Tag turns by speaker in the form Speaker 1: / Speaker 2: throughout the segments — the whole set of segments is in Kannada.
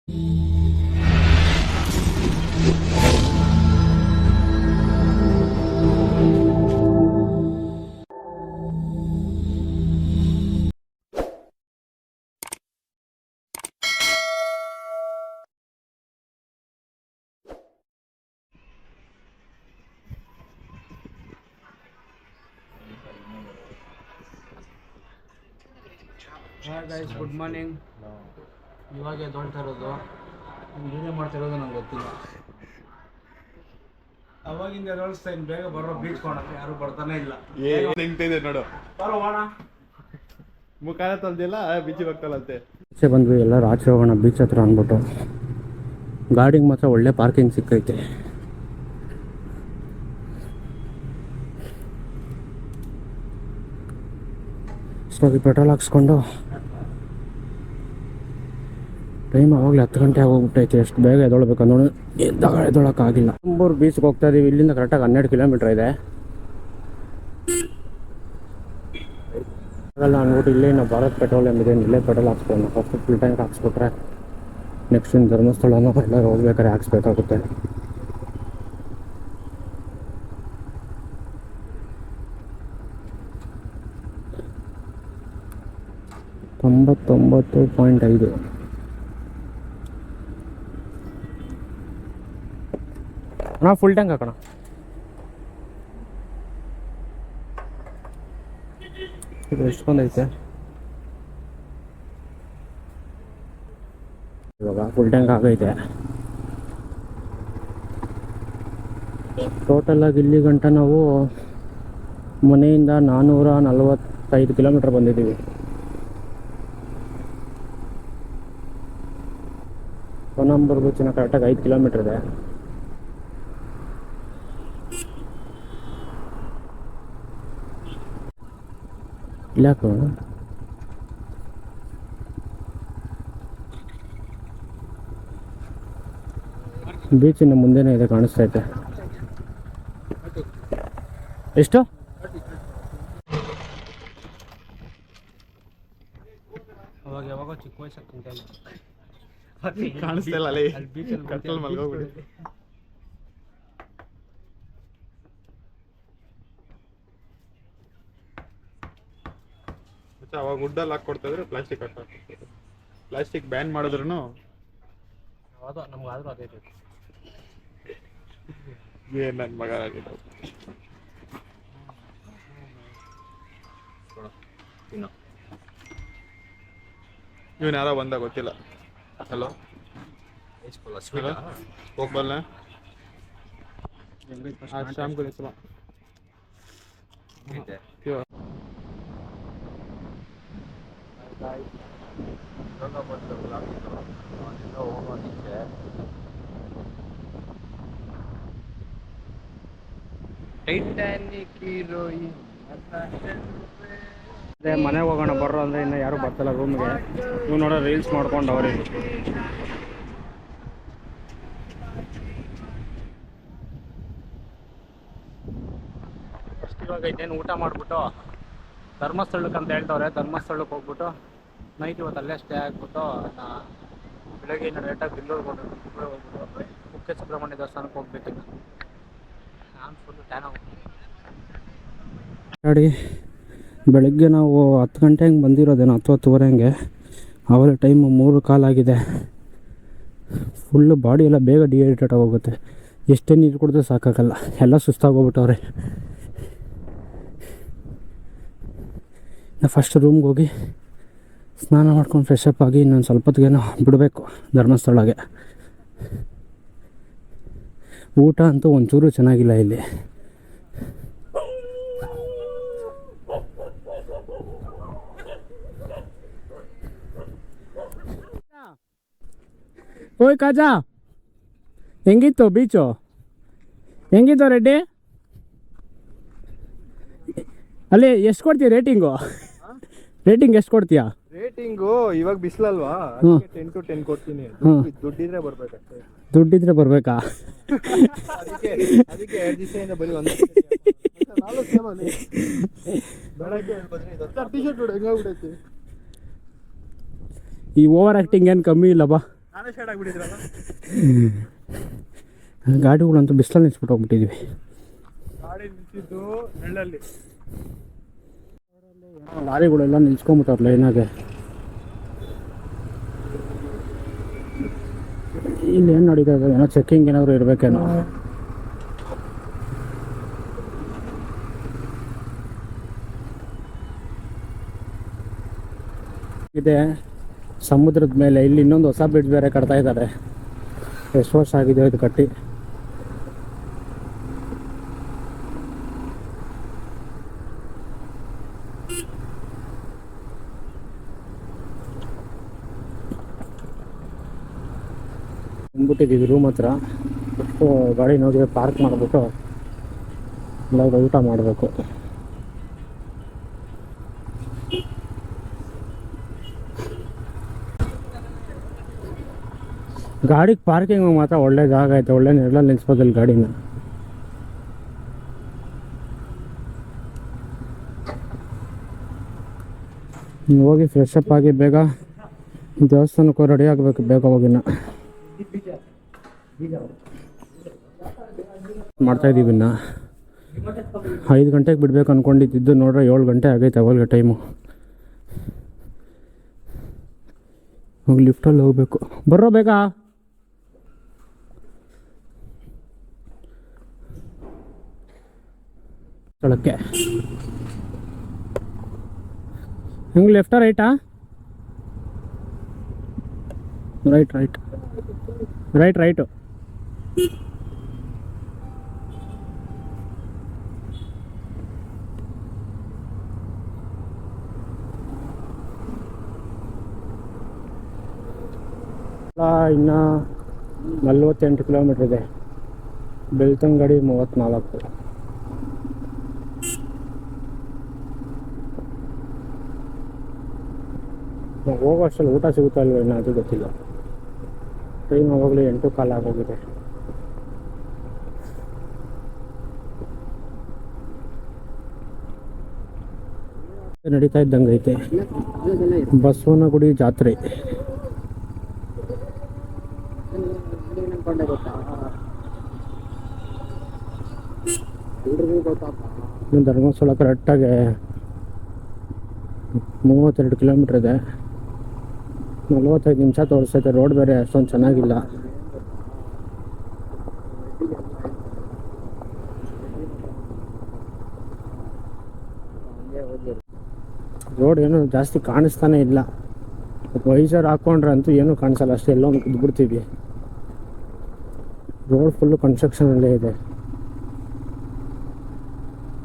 Speaker 1: Hi guys, good morning. ಇವಾಗ ಎದ್ದೊಳ್ತಾ ಇರೋದು, ವಿಡಿಯೋ ಮಾಡ್ತಾ ಇರೋದು ನಂಗೆ ಗೊತ್ತಿಲ್ಲ. ಅವಾಗಿಂದ ಎದ್ದೊಳಿಸ್ತಾ ಇನ್ನು ಬೇಗ ಬರೋ ಬೀಚ್ ಕೊಡಕ್ಕೆ ಯಾರು ಬರ್ತಾನೆ ಇಲ್ಲ.
Speaker 2: ನಿಂತಿದೆ ನೋಡು,
Speaker 1: ಬರೋ ಹೋಣ
Speaker 2: ಮುಖಾನ ತಂದಿಲ್ಲ ಬೀಚಿಗೆ ಹೋಗ್ತಲ್ಲಂತೆ.
Speaker 3: ಆಚೆ ಬಂದ್ವಿ, ಎಲ್ಲರೂ ಆಚೆ ಹೋಗೋಣ ಬೀಚ್ ಹತ್ರ ಅಂದ್ಬಿಟ್ಟು. ಗಾಡಿಗೆ ಮಾತ್ರ ಒಳ್ಳೆ ಪಾರ್ಕಿಂಗ್ ಸಿಕ್ಕೈತೆ. ಸ್ವಲ್ಪ ಪೆಟ್ರೋಲ್ ಹಾಕ್ಸ್ಕೊಂಡು, ಟೈಮ್ ಆವಾಗಲೇ 10 ಗಂಟೆ ಆಗೋಗ್ಬಿಟ್ಟೈತೆ. ಎಷ್ಟು ಬೇಗ ಎದ್ದೊಳ್ಬೇಕು ಅಂದೋಣ, ಎದ್ದೊಳಕ್ಕಾಗಿಲ್ಲ. ನಂಬೂರು ಬೀಚ್ಗೆ ಹೋಗ್ತಾ ಇದೀವಿ. ಇಲ್ಲಿಂದ ಕರೆಕ್ಟಾಗಿ 12 ಕಿಲೋಮೀಟ್ರ್ ಇದೆ. ಆಗಲ್ಲ ಅಂದ್ಬಿಟ್ಟು ಇಲ್ಲೇ ನಾವು ಭಾರತ್ ಪೆಟ್ರೋಲಿಯಂ ಇದೆ, ಇಲ್ಲೇ ಪೆಟ್ರೋಲ್ ಹಾಕ್ಸ್ಕೊಂಡು ಫಸ್ಟ್ ಫುಲ್ ಟ್ಯಾಂಕ್ ಹಾಕ್ಸ್ಬಿಟ್ರೆ ನೆಕ್ಸ್ಟ್ ಇನ್ನು ಧರ್ಮಸ್ಥಳನೋ ಎಲ್ಲರೂ ಹೋಗ್ಬೇಕಾದ್ರೆ ಹಾಕ್ಸ್ಬೇಕಾಗುತ್ತೆ. $99.5. ಅಣ್ಣ ಫುಲ್ ಟ್ಯಾಂಕ್ ಹಾಕೋಣ. ಇದು ಎಷ್ಟೊಂದೈತೆ ಇವಾಗ? ಫುಲ್ ಟ್ಯಾಂಕ್ ಆಗೈತೆ. ಟೋಟಲಾಗಿ ಇಲ್ಲಿ ಗಂಟ ನಾವು ಮನೆಯಿಂದ 445 ಕಿಲೋಮೀಟ್ರ್ ಬಂದಿದ್ದೀವಿ. ಹೊನ್ನಂಬೂರು ಬೀಚಿನ ಕರೆಕ್ಟಾಗಿ 5 ಕಿಲೋಮೀಟ್ರ್ ಇದೆ. ಇಲ್ಲಾಕು ಬೀಚಿನ ಮುಂದೆನೇ ಇದೆ, ಕಾಣಿಸ್ತೈತೆ. ಎಷ್ಟು?
Speaker 1: ಅವಾಗ ಯಾವಾಗ ಚಿಕ್ಕ ವಯಸ್ಸಾಗ್ತಿಂತ
Speaker 2: ಕಾಣಿಸ್ತಿಲ್ಲ ಅಲ್ಲಿ
Speaker 1: ಬೀಚಲ್ಲಿ
Speaker 2: ಕತ್ತಲ್ ಮಲ್ಗೋಗ್ಬಿಡಿ. ಅವಾಗ ವುಡ್ಡಲ್ಲಿ ಹಾಕೊಡ್ತಾ ಇದ್ರೆ ಪ್ಲಾಸ್ಟಿಕ್ ಹಾಕ್ತಾರೆ. ಪ್ಲಾಸ್ಟಿಕ್ ಬ್ಯಾನ್ ಮಾಡಿದ್ರು
Speaker 1: ಯಾವುದೋ ನಮ್ಗಾದ್ರೂ ಅದೇ ಬೇಕು.
Speaker 2: ಏನ್ ನನ್ನ ಮಗ ಆಗಿದ್ದು. ಇವನ್ ಯಾರೋ ಬಂದ ಗೊತ್ತಿಲ್ಲ. ಹಲೋ ಹೋಗ್ಬಲ್ಲ ಶಾಮ್ को देखो क्यों
Speaker 3: ಮನೆಗೆ ಹೋಗೋಣ ಬರ್ರೋ ಅಂದರೆ ಇನ್ನು ಯಾರು ಬರ್ತಿಲ್ಲ ರೂಮ್ಗೆ. ನೀವು ನೋಡೋ ರೀಲ್ಸ್ ಮಾಡ್ಕೊಂಡು ಅವ್ರೆ. ಫಸ್ಟ್ ಇವಾಗ ಇನ್ನೇನು ಊಟ ಮಾಡಿಬಿಟ್ಟು ಧರ್ಮಸ್ಥಳಕ್ಕೆ ಅಂತ ಹೇಳ್ತವ್ರೆ, ಧರ್ಮಸ್ಥಳಕ್ಕೆ ಹೋಗ್ಬಿಟ್ಟು ನೈಟ್ ಇವತ್ತು ಅಲ್ಲೇ ಸ್ಟೇ ಆಗಿಬಿಟ್ಟು ಬೆಳಗ್ಗೆ ಇನ್ನು ಲೇಟಾಗಿ ಬೆಂಗಳೂರಿಗೆ ಹೋಗ್ಬಿಟ್ಟು ಕುಕ್ಕೆ ಸುಬ್ರಹ್ಮಣ್ಯ ದೇವಸ್ಥಾನಕ್ಕೆ ಹೋಗ್ಬೇಕಿನ್ನು. ನಾನು ಫುಲ್ಲು ಟ್ಯಾನ್ ಆಗ್ಬಿಟ್ಟು ಗಾಡಿ ಬೆಳಗ್ಗೆ ನಾವು 10 ಗಂಟೆ ಹಂಗೆ ಬಂದಿರೋದೇನೋ, 10-10:30 ಹಂಗೆ. ಆವಾಗ ಟೈಮು 3 ಕಾಲಾಗಿದೆ. ಫುಲ್ಲು ಬಾಡಿ ಎಲ್ಲ ಬೇಗ ಡಿಹೈಡ್ರೇಟ್ ಆಗೋಗುತ್ತೆ. ಎಷ್ಟೇ ನೀರು ಕುಡಿದ್ರೂ ಸಾಕಾಗಲ್ಲ, ಎಲ್ಲ ಸುಸ್ತಾಗೋಗ್ಬಿಟ್ಟವ್ರೆ. ಫಸ್ಟ್ ರೂಮ್ಗೆ ಹೋಗಿ ಸ್ನಾನ ಮಾಡ್ಕೊಂಡು ಫ್ರೆಶ್ ಅಪ್ ಆಗಿ ಇನ್ನೊಂದು ಸ್ವಲ್ಪ ಹೊತ್ತಿಗೇನೋ ಬಿಡಬೇಕು ಧರ್ಮಸ್ಥಳಗೆ. ಊಟ ಅಂತೂ ಒಂಚೂರು ಚೆನ್ನಾಗಿಲ್ಲ ಇಲ್ಲಿ. ಓಯ್ ಕಾಜಾ, ಹೆಂಗಿತ್ತು ಬೀಚು? ಹೆಂಗಿತ್ತು ರೆಡ್ಡಿ? ಅಲ್ಲಿ ಎಷ್ಟು ಕೊಡ್ತೀಯ ರೇಟಿಂಗು? ರೇಟಿಂಗ್ ಎಷ್ಟು ಕೊಡ್ತೀಯಾ?
Speaker 2: ರೇಟಿಂಗು ಇವಾಗ ಬಿಸಿಲಲ್ವಾ, 10 to 10 ಕೊಡ್ತೀನಿ. ದುಡ್ಡಿದ್ರೆ ಬರ್ಬೇಕಷ್ಟೇ.
Speaker 3: ದುಡ್ಡಿದ್ರೆ ಬರ್ಬೇಕಾ?
Speaker 2: ಅದಕ್ಕೆ 2 ದಿವಸದಿಂದ ಬರೀ ಒಂದು
Speaker 3: ಈ ಓವರ್ ಆ್ಯಕ್ಟಿಂಗ್ ಏನು ಕಮ್ಮಿ ಇಲ್ಲ ಬಾ.
Speaker 2: ನಾನೇ ಶೇಡ್ ಆಗಿಬಿಟ್ಟಿದ್ರಲ್ಲ.
Speaker 3: ಗಾಡಿಗಳಂತೂ ಬಿಸಿಲಲ್ಲಿ ನಿಲ್ಸ್ಬಿಟ್ಟು ಹೋಗ್ಬಿಟ್ಟಿದ್ವಿ.
Speaker 2: ಗಾಡಿ ನಿಂತಿದ್ದು ನೆಳ್ಳಲ್ಲಿ.
Speaker 3: ಲಾರಿಗಳೆಲ್ಲ ನಿಲ್ಸ್ಕೊಂಬಿಟ್ಟವ್ರಲ್ಲ ಏನಾಗೆ. ಇಲ್ಲಿ ಏನು ನಡೀತಾ ಇದೆ ಏನೋ ಚೆಕ್ಕಿಂಗ್ ಏನಾದರೂ ಇರಬೇಕೇನೋ. ಇದೆ ಸಮುದ್ರದ ಮೇಲೆ. ಇಲ್ಲಿ ಇನ್ನೊಂದು ಹೊಸ ಬ್ರಿಡ್ಜ್ ಬೇರೆ ಕಟ್ತಾ ಇದ್ದಾರೆ. ಎಷ್ಟು ವರ್ಷ ಆಗಿದೆ ಇದು ಕಟ್ಟಿ. ಬಂದ್ಬಿಟ್ಟಿದ್ದೀವಿ ರೂಮ್ ಹತ್ರ. ಗಾಡಿ ನೋಡಿ ಪಾರ್ಕ್ ಮಾಡಿಬಿಟ್ಟು ಎಲ್ಲ ಊಟ ಮಾಡಬೇಕು. ಗಾಡಿಗೆ ಪಾರ್ಕಿಂಗ್ ಮಾತ್ರ ಒಳ್ಳೆ ಜಾಗ ಐತೆ. ಒಳ್ಳೆ ನೆರಳಲ್ಲಿ ನಿಲ್ಸ್ಬೋದಲ್ಲಿ ಗಾಡಿನ. ಹೋಗಿ ಫ್ರೆಶ್ ಅಪ್ ಆಗಿ ಬೇಗ ದೇವಸ್ಥಾನಕ್ಕೂ ರೆಡಿ ಆಗಬೇಕು. ಬೇಗ ಹೋಗಿನ ಮಾಡ್ತಾಯಿದ್ದೀವಿ. ಇನ್ನು 5 ಗಂಟೆಗೆ ಬಿಡ್ಬೇಕು ಅಂದ್ಕೊಂಡಿದ್ದು ನೋಡ್ರೆ 7 ಗಂಟೆ ಆಗೈತೆ ಅವಾಗಲೇ ಟೈಮು. ಹೋಗಿ ಲಿಫ್ಟಲ್ಲಿ ಹೋಗ್ಬೇಕು. ಬರ್ರೋ ಬೇಗ. ಸ್ಥಳಕ್ಕೆ ಹೆಂಗೆ ಲೆಫ್ಟಾ ರೈಟಾ? ರೈಟು. ಇನ್ನು 48 ಕಿಲೋಮೀಟ್ರ್ ಇದೆ. ಬೆಳ್ತಂಗಡಿ 34. ಹೋಗೋ ಅಷ್ಟರಲ್ಲಿ ಊಟ ಸಿಗುತ್ತಾ ಇಲ್ವ ಇನ್ನೂ ಅದು ಗೊತ್ತಿಲ್ಲ. ಟೈಮ್ ಆಗೋಗ್ಲಿ 8:15 ಆಗೋಗಿದೆ. ನಡೀತಾ ಇದ್ದಂಗೆ ಐತೆ ಬಸವನಗುಡಿ ಜಾತ್ರೆ. ಧರ್ಮಸ್ಥಳ ಕರೆಕ್ಟಾಗಿ 32 ಕಿಲೋಮೀಟ್ರ್ ಇದೆ. 45 ನಿಮಿಷ ತೋರಿಸ್ತೈತೆ. ರೋಡ್ ಬೇರೆ ಅಷ್ಟೊಂದು ಚೆನ್ನಾಗಿಲ್ಲ. ರೋಡ್ ಏನು ಜಾಸ್ತಿ ಕಾಣಿಸ್ತಾನೆ ಇಲ್ಲ. ವೈಸರ್ ಹಾಕ್ಕೊಂಡ್ರೆ ಅಂತೂ ಏನೂ ಕಾಣಿಸಲ್ಲ. ಅಷ್ಟೇ ಎಲ್ಲೋ ಬಿಡ್ತೀವಿ. ರೋಡ್ ಫುಲ್ಲು ಕನ್ಸ್ಟ್ರಕ್ಷನಲ್ಲೇ ಇದೆ.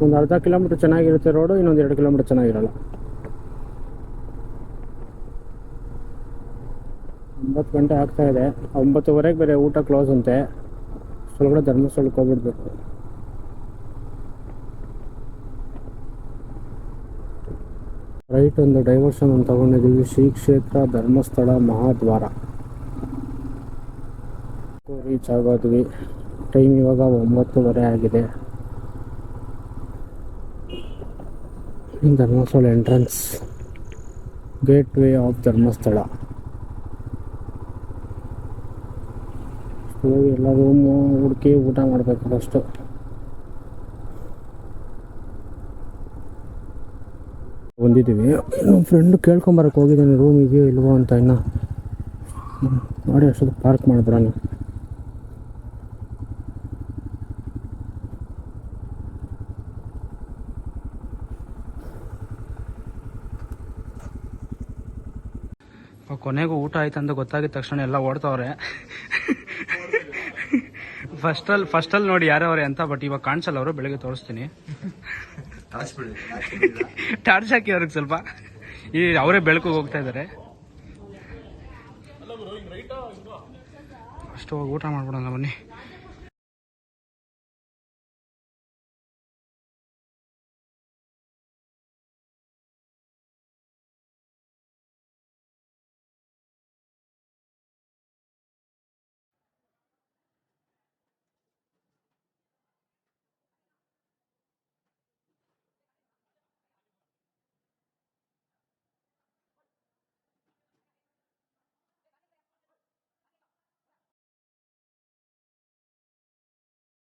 Speaker 3: ಒಂದು ಅರ್ಧ ಕಿಲೋಮೀಟ್ರ್ ಚೆನ್ನಾಗಿರುತ್ತೆ ರೋಡು, ಇನ್ನೊಂದು 2 ಕಿಲೋಮೀಟ್ರ್ ಚೆನ್ನಾಗಿರಲ್ಲ. 9 ಗಂಟೆ ಆಗ್ತಾ ಇದೆ. 9:15 ಬೇರೆ ಊಟ ಕ್ಲೋಸ್ ಅಂತೆ. ಒಳಗಡೆ ಧರ್ಮಸ್ಥಳಕ್ಕೆ ಹೋಗ್ಬಿಡ್ಬೇಕು. ರೈಟ್ ಒಂದು ಡೈವರ್ಷನ್ ಅಂತ ತಗೊಂಡಿದ್ದೀವಿ. ಶ್ರೀ ಕ್ಷೇತ್ರ ಧರ್ಮಸ್ಥಳ ಮಹಾದ್ವಾರ ರೀಚ್ ಆಗೋದ್ವಿ. ಟೈಮ್ ಇವಾಗ 9:30 ಆಗಿದೆ. Dharmasthala entrance, gate way of Dharmasthala. ಎಲ್ಲ ರೂಮು ಹುಡುಕಿ ಊಟ ಮಾಡಬೇಕು ಫಸ್ಟು. ಬಂದಿದ್ದೀವಿ. ನಮ್ಮ ಫ್ರೆಂಡು ಕೇಳ್ಕೊಂಬರಕ್ಕೆ ಹೋಗಿದ್ದಾನೆ ರೂಮ್ ಇದೆಯೋ ಇಲ್ವೋ ಅಂತ. ಇನ್ನು ಮಾಡಿ ಅಷ್ಟೊಂದು ಪಾರ್ಕ್ ಮಾಡಿದ್ರಾನ. ಕೊನೆಗೂ ಊಟ ಆಯ್ತು ಅಂತ ಗೊತ್ತಾಗಿದ ತಕ್ಷಣ ಎಲ್ಲ ಓಡ್ತವ್ರೆ. ಫಸ್ಟಲ್ಲಿ ನೋಡಿ ಯಾರವ್ರೆ ಅಂತ. ಬಟ್ ಇವಾಗ ಕಾಣಿಸಲ್ಲ ಅವರು. ಬೆಳಗ್ಗೆ ತೋರಿಸ್ತೀನಿ. ಟಾರ್ಚ್ ಹಾಕಿ ಅವ್ರಿಗೆ ಸ್ವಲ್ಪ. ಈ ಅವರೇ ಬೆಳಕಿಗೆ ಹೋಗ್ತಾ ಇದ್ದಾರೆ. ಅಷ್ಟು ಊಟ ಮಾಡ್ಬಿಡೋಣ ಬನ್ನಿ.